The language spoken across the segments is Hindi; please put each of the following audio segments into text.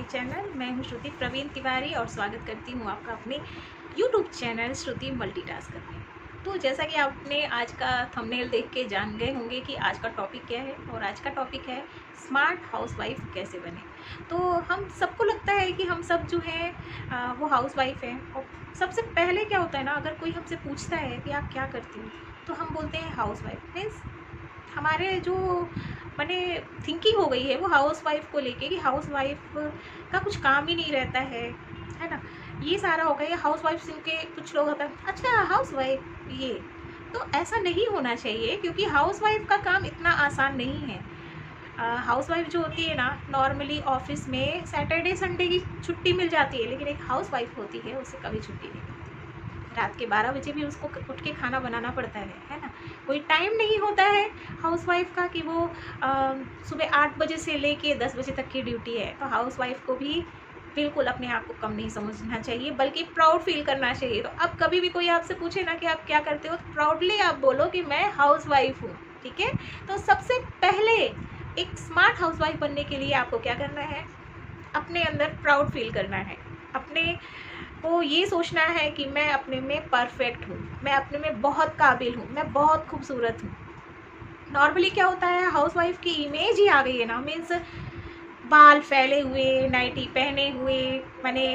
चैनल। मैं हूं श्रुति प्रवीण तिवारी और स्वागत करती हूं आपका अपने यूट्यूब चैनल श्रुति मल्टीटास्कर में। तो जैसा कि आपने आज का थंबनेल देख के जान गए होंगे कि आज का टॉपिक क्या है, और आज का टॉपिक है स्मार्ट हाउसवाइफ कैसे बने। तो हम सबको लगता है कि हम सब जो है वो हाउसवाइफ हैं, और सबसे पहले क्या होता है ना, अगर कोई हमसे पूछता है कि आप क्या करती हो तो हम बोलते हैं हाउसवाइफ। मीन्स हमारे जो मैंने थिंकिंग हो गई है वो हाउसवाइफ को लेके कि हाउसवाइफ का कुछ काम ही नहीं रहता है ना। ये सारा हो गया। ये हाउसवाइफ सुन के कुछ लोग होता है अच्छा हाउसवाइफ ये, तो ऐसा नहीं होना चाहिए क्योंकि हाउसवाइफ का काम इतना आसान नहीं है। हाउसवाइफ जो होती है ना, नॉर्मली ऑफिस में सैटरडे संडे की छुट्टी मिल जाती है, लेकिन एक हाउसवाइफ होती है उसे कभी छुट्टी नहीं मिलती। रात के 12 बजे भी उसको उठ के खाना बनाना पड़ता है ना। कोई टाइम नहीं होता है हाउसवाइफ का कि वो सुबह 8 बजे से लेके 10 बजे तक की ड्यूटी है। तो हाउसवाइफ को भी बिल्कुल अपने आप को कम नहीं समझना चाहिए, बल्कि प्राउड फील करना चाहिए। तो अब कभी भी कोई आपसे पूछे ना कि आप क्या करते हो, तो प्राउडली आप बोलो कि मैं हाउसवाइफ हूँ। ठीक है। तो सबसे पहले एक स्मार्ट हाउसवाइफ बनने के लिए आपको क्या करना है, अपने अंदर प्राउड फील करना है। अपने को ये सोचना है कि मैं अपने में परफेक्ट हूँ, मैं अपने में बहुत काबिल हूँ, मैं बहुत खूबसूरत हूँ। नॉर्मली क्या होता है, हाउसवाइफ की इमेज ही आ गई है ना। मीन्स बाल फैले हुए, नाइटी पहने हुए, मैंने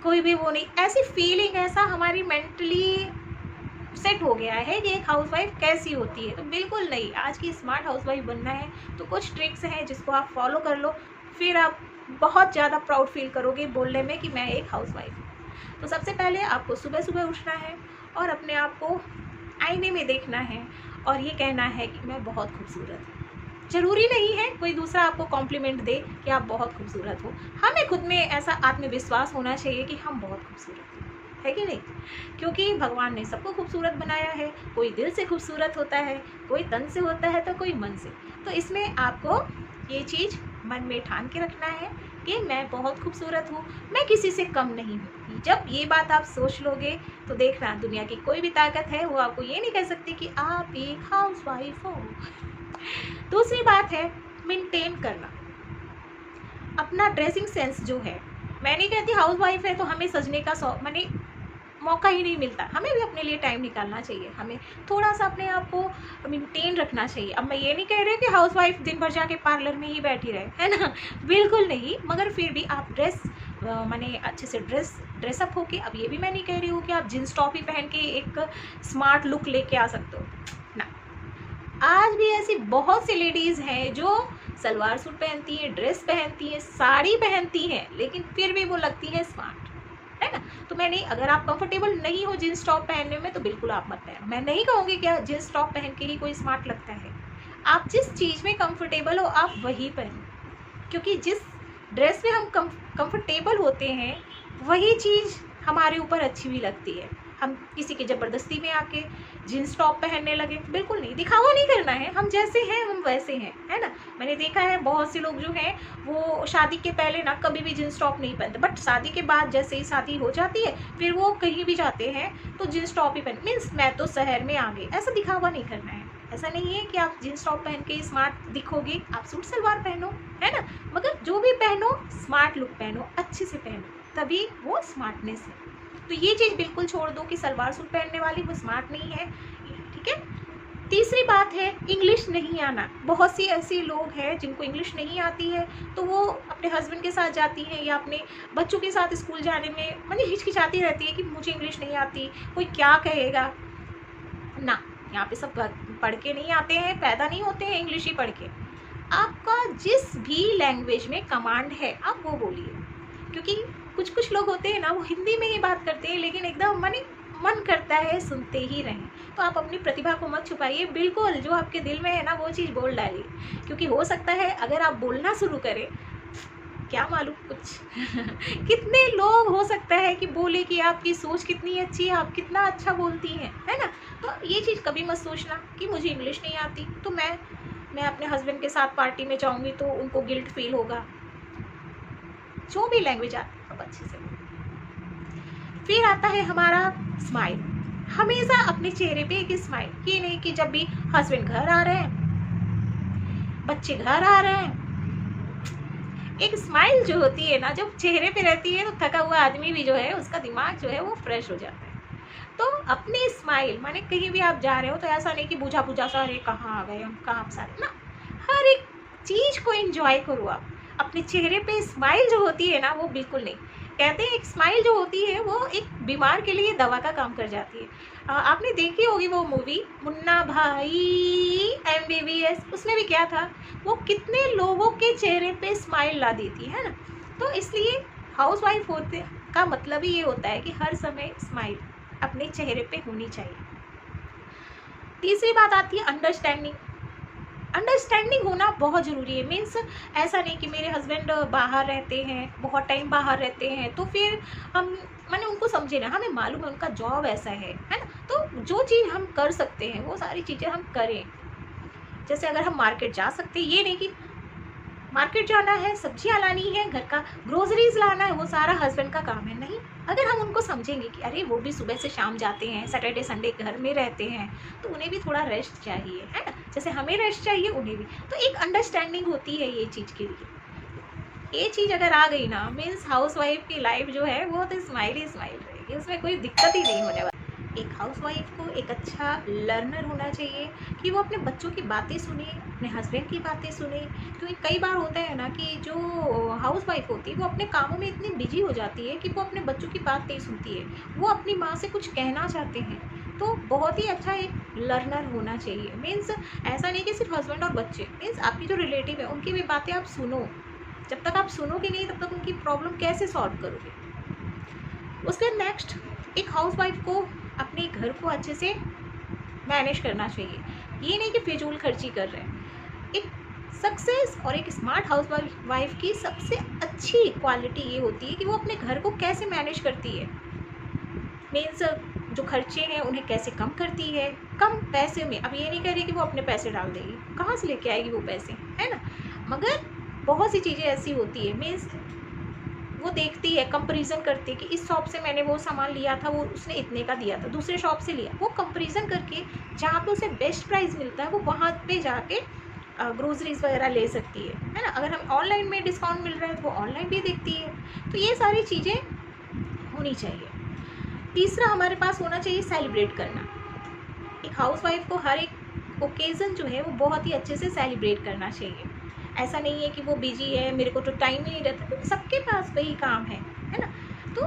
कोई भी वो नहीं, ऐसी फीलिंग, ऐसा हमारी मेंटली सेट हो गया है कि एक हाउसवाइफ कैसी होती है। तो बिल्कुल नहीं। आज की स्मार्ट हाउसवाइफ बनना है तो कुछ ट्रिक्स हैं जिसको आप फॉलो कर लो, फिर आप बहुत ज़्यादा प्राउड फील करोगे बोलने में कि मैं एक हाउसवाइफ हूँ। तो सबसे पहले आपको सुबह सुबह उठना है और अपने आप को आईने में देखना है और ये कहना है कि मैं बहुत खूबसूरत हूँ। ज़रूरी नहीं है कोई दूसरा आपको कॉम्प्लीमेंट दे कि आप बहुत खूबसूरत हो, हमें खुद में ऐसा आत्मविश्वास होना चाहिए कि हम बहुत खूबसूरत हैं, है कि नहीं। क्योंकि भगवान ने सबको खूबसूरत बनाया है। कोई दिल से खूबसूरत होता है, कोई तन से होता है, तो कोई मन से। तो इसमें आपको ये चीज़ मन में ठान के रखना है कि मैं बहुत खूबसूरत हूँ, मैं किसी से कम नहीं हूँ। जब ये बात आप सोच लोगे तो देखना, दुनिया की कोई भी ताकत है वो आपको ये नहीं कह सकती कि आप एक हाउसवाइफ हो। दूसरी बात है मेंटेन करना अपना ड्रेसिंग सेंस जो है। मैं नहीं कहती हाउसवाइफ है तो हमें सजने का मैंने मौका ही नहीं मिलता। हमें भी अपने लिए टाइम निकालना चाहिए, हमें थोड़ा सा अपने आप को मेंटेन रखना चाहिए। अब मैं ये नहीं कह रही कि हाउसवाइफ दिन भर जाके पार्लर में ही बैठी रहे, है ना, बिल्कुल नहीं। मगर फिर भी आप मैंने अच्छे से ड्रेसअप होके, अब ये भी मैं नहीं कह रही हूँ कि आप जींस टॉप ही पहन के एक स्मार्ट लुक लेके आ सकते हो ना। आज भी ऐसी बहुत सी लेडीज़ हैं जो सलवार सूट पहनती हैं, ड्रेस पहनती हैं, साड़ी पहनती हैं, लेकिन फिर भी वो लगती हैं स्मार्ट, है ना। तो मैं नहीं, अगर आप कंफर्टेबल नहीं हो जींस टॉप पहनने में तो बिल्कुल आप मत पहनो। मैं नहीं कहूँगी कि जींस टॉप पहन के ही कोई स्मार्ट लगता है। आप जिस चीज़ में कंफर्टेबल हो आप वही पहनो, क्योंकि जिस ड्रेस में हम कंफर्टेबल होते हैं वही चीज़ हमारे ऊपर अच्छी भी लगती है। हम किसी की ज़बरदस्ती में आके जीन्स टॉप पहनने लगे, बिल्कुल नहीं। दिखावा नहीं करना है, हम जैसे हैं हम वैसे हैं, है ना। मैंने देखा है बहुत से लोग जो हैं वो शादी के पहले ना कभी भी जीन्स टॉप नहीं पहनते, बट शादी के बाद जैसे ही शादी हो जाती है फिर वो कहीं भी जाते हैं तो जीन्स टॉप ही पहन। मीन्स मैं तो शहर में आ गई, ऐसा दिखावा नहीं करना है। ऐसा नहीं है कि आप जीन्स टॉप पहन के स्मार्ट दिखोगे, आप सूट सलवार पहनो, है ना, मगर जो भी पहनो स्मार्ट लुक पहनो, अच्छे से पहनो, तभी वो स्मार्टनेस है। तो ये चीज़ बिल्कुल छोड़ दो कि सलवार सूट पहनने वाली वो स्मार्ट नहीं है। ठीक है। तीसरी बात है इंग्लिश नहीं आना। बहुत सी ऐसी लोग हैं जिनको इंग्लिश नहीं आती है, तो वो अपने हस्बैंड के साथ जाती हैं या अपने बच्चों के साथ स्कूल जाने में मतलब हिचकिचाती रहती है कि मुझे इंग्लिश नहीं आती, कोई क्या कहेगा ना। यहाँ पे सब पढ़ के नहीं आते हैं, पैदा नहीं होते हैं इंग्लिश ही पढ़ के। आपका जिस भी लैंग्वेज में कमांड है आप वो बोलिए, क्योंकि कुछ लोग होते हैं ना वो हिंदी में ही बात करते हैं लेकिन एकदम मन करता है सुनते ही रहें। तो आप अपनी प्रतिभा को मत छुपाइए, बिल्कुल जो आपके दिल में है ना वो चीज़ बोल डालिए, क्योंकि हो सकता है अगर आप बोलना शुरू करें, क्या मालूम कुछ कितने लोग हो सकता है कि बोले कि आपकी सोच कितनी अच्छी है, आप कितना अच्छा बोलती हैं, है ना। तो ये चीज़ कभी मत सोचना कि मुझे इंग्लिश नहीं आती तो मैं अपने हस्बैंड के साथ पार्टी में जाऊँगी तो उनको गिल्ट फील होगा। जो भी लैंग्वेज आती है तो अच्छे से। फिर आता है हमारा स्माइल। हमेशा अपने चेहरे पे एक स्माइल, ये नहीं कि जब भी हस्बैंड घर आ रहे हैं, बच्चे घर आ रहे हैं, एक स्माइल जो होती है ना, जब चेहरे पे रहती है तो थका हुआ आदमी भी जो है उसका दिमाग जो है वो फ्रेश हो जाता है। तो अपनी स्माइल माने कहीं भी आप जा रहे हो तो ऐसा नहीं कि बुझा बुझा सा, अरे कहाँ आ गए हम, कहाँ सारे ना, हर एक चीज़ को एंजॉय करो आप। अपने चेहरे पे स्माइल जो होती है ना वो बिल्कुल नहीं, कहते हैं एक स्माइल जो होती है वो एक बीमार के लिए दवा का काम कर जाती है। आपने देखी होगी वो मूवी मुन्ना भाई MBBS, उसमें भी क्या था, वो कितने लोगों के चेहरे पे स्माइल ला देती है ना। तो इसलिए हाउस वाइफ होते का मतलब ही ये होता है कि हर समय स्माइल अपने चेहरे पे होनी चाहिए। तीसरी बात आती है अंडरस्टैंडिंग। अंडरस्टैंडिंग होना बहुत ज़रूरी है। मीन्स ऐसा नहीं कि मेरे हस्बैंड बाहर रहते हैं, बहुत टाइम बाहर रहते हैं, तो फिर हम मैंने उनको समझे ना, हमें मालूम है उनका जॉब ऐसा है ना। तो जो चीज़ हम कर सकते हैं वो सारी चीज़ें हम करें। जैसे अगर हम मार्केट जा सकते हैं, ये नहीं कि मार्केट जाना है, सब्जियां लानी है, घर का ग्रोसरीज लाना है, वो सारा हस्बैंड का काम है, नहीं। अगर हम उनको समझेंगे कि अरे वो भी सुबह से शाम जाते हैं, सैटरडे संडे घर में रहते हैं, तो उन्हें भी थोड़ा रेस्ट चाहिए, है ना, जैसे हमें रेस्ट चाहिए उन्हें भी। तो एक अंडरस्टैंडिंग होती है ये चीज़ के लिए। ये चीज़ अगर आ गई ना, मीन्स हाउस वाइफ की लाइफ जो है वो तो स्माइल ही स्माइल रहेगी, उसमें कोई दिक्कत ही नहीं होने वाली। एक हाउसवाइफ को एक अच्छा लर्नर होना चाहिए कि वो अपने बच्चों की बातें सुने, अपने हस्बैंड की बातें सुने। क्योंकि कई बार होता है ना कि जो हाउसवाइफ होती है वो अपने कामों में इतनी बिजी हो जाती है कि वो अपने बच्चों की बात नहीं सुनती है, वो अपनी माँ से कुछ कहना चाहते हैं। तो बहुत ही अच्छा एक लर्नर होना चाहिए। मीन्स ऐसा नहीं कि सिर्फ हस्बैंड और बच्चे, मीन्स आपकी जो रिलेटिव है उनकी भी बातें आप सुनो। जब तक आप सुनोगे नहीं तब तक उनकी प्रॉब्लम कैसे सॉल्व करोगे। उसके नेक्स्ट, एक हाउसवाइफ को अपने घर को अच्छे से मैनेज करना चाहिए। ये नहीं कि फिजूल खर्ची कर रहे हैं। एक सक्सेस और एक स्मार्ट हाउस वाइफ की सबसे अच्छी क्वालिटी ये होती है कि वो अपने घर को कैसे मैनेज करती है। मीन्स जो खर्चे हैं उन्हें कैसे कम करती है, कम पैसे में। अब ये नहीं कह रही कि वो अपने पैसे डाल देगी, कहाँ से लेके आएगी वो पैसे, है ना। मगर बहुत सी चीज़ें ऐसी होती है, मीन्स वो देखती है, कंपैरिजन करती है कि इस शॉप से मैंने वो सामान लिया था, वो उसने इतने का दिया था, दूसरे शॉप से लिया। वो कंपैरिजन करके जहाँ पे उसे बेस्ट प्राइस मिलता है वो वहाँ पे जाके ग्रोसरीज वगैरह ले सकती है ना। अगर हम ऑनलाइन में डिस्काउंट मिल रहा है तो वो ऑनलाइन भी देखती है। तो ये सारी चीज़ें होनी चाहिए। तीसरा हमारे पास होना चाहिए सेलिब्रेट करना। एक हाउसवाइफ को हर एक ओकेज़न जो है वो बहुत ही अच्छे से सेलिब्रेट करना चाहिए। ऐसा नहीं है कि वो बिजी है, मेरे को तो टाइम ही नहीं रहता, क्योंकि सबके पास वही काम है ना। तो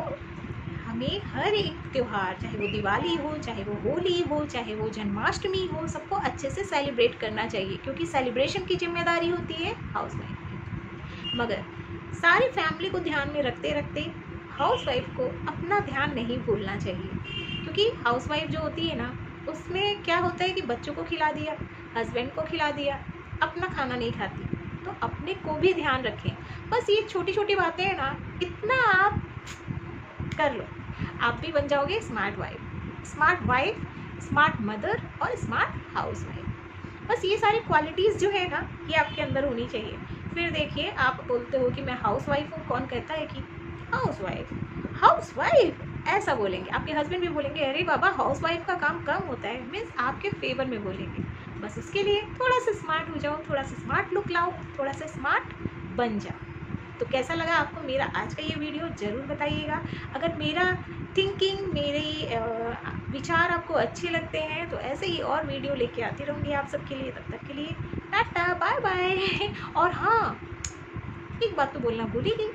हमें हर एक त्यौहार, चाहे वो दिवाली हो, चाहे वो होली हो, चाहे वो जन्माष्टमी हो, सबको अच्छे से सेलिब्रेट करना चाहिए, क्योंकि सेलिब्रेशन की जिम्मेदारी होती है हाउसवाइफ की। मगर सारी फैमिली को ध्यान में रखते रखते हाउसवाइफ को अपना ध्यान नहीं भूलना चाहिए। क्योंकि हाउसवाइफ जो होती है ना, उसमें क्या होता है कि बच्चों को खिला दिया, हस्बैंड को खिला दिया, अपना खाना नहीं खाती। तो अपने को भी ध्यान रखें। बस ये छोटी छोटी बातें हैं ना, इतना आप कर लो, आप भी बन जाओगे स्मार्ट वाइफ, स्मार्ट मदर और स्मार्ट हाउस वाइफ। बस ये सारी क्वालिटीज़ जो है ना, ये आपके अंदर होनी चाहिए। फिर देखिए, आप बोलते हो कि मैं हाउस वाइफ हूँ, कौन कहता है कि हाउस वाइफ ऐसा बोलेंगे, आपके हस्बैंड भी बोलेंगे अरे बाबा हाउस वाइफ का काम कम होता है, मीन्स आपके फेवर में बोलेंगे। बस उसके लिए थोड़ा सा स्मार्ट हो जाओ, थोड़ा सा स्मार्ट लुक लाओ, थोड़ा सा स्मार्ट बन जाओ। तो कैसा लगा आपको मेरा आज का ये वीडियो, ज़रूर बताइएगा। अगर मेरा थिंकिंग, मेरे विचार आपको अच्छे लगते हैं तो ऐसे ही और वीडियो लेके आती रहूँगी आप सबके लिए। तब तक के लिए टाटा बाय बाय। और हाँ, एक बात तो बोलना भूल ही गई,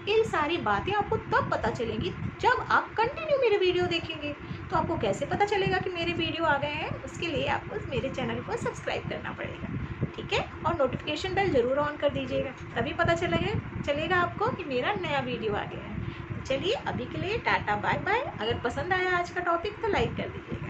ये सारी बातें आपको तब पता चलेंगी जब आप कंटिन्यू मेरे वीडियो देखेंगे। तो आपको कैसे पता चलेगा कि मेरे वीडियो आ गए हैं, उसके लिए आपको मेरे चैनल को सब्सक्राइब करना पड़ेगा, ठीक है। और नोटिफिकेशन बेल ज़रूर ऑन कर दीजिएगा, तभी पता चलेगा आपको कि मेरा नया वीडियो आ गया है। चलिए अभी के लिए टाटा बाय बाय। अगर पसंद आया आज का टॉपिक तो लाइक कर दीजिए।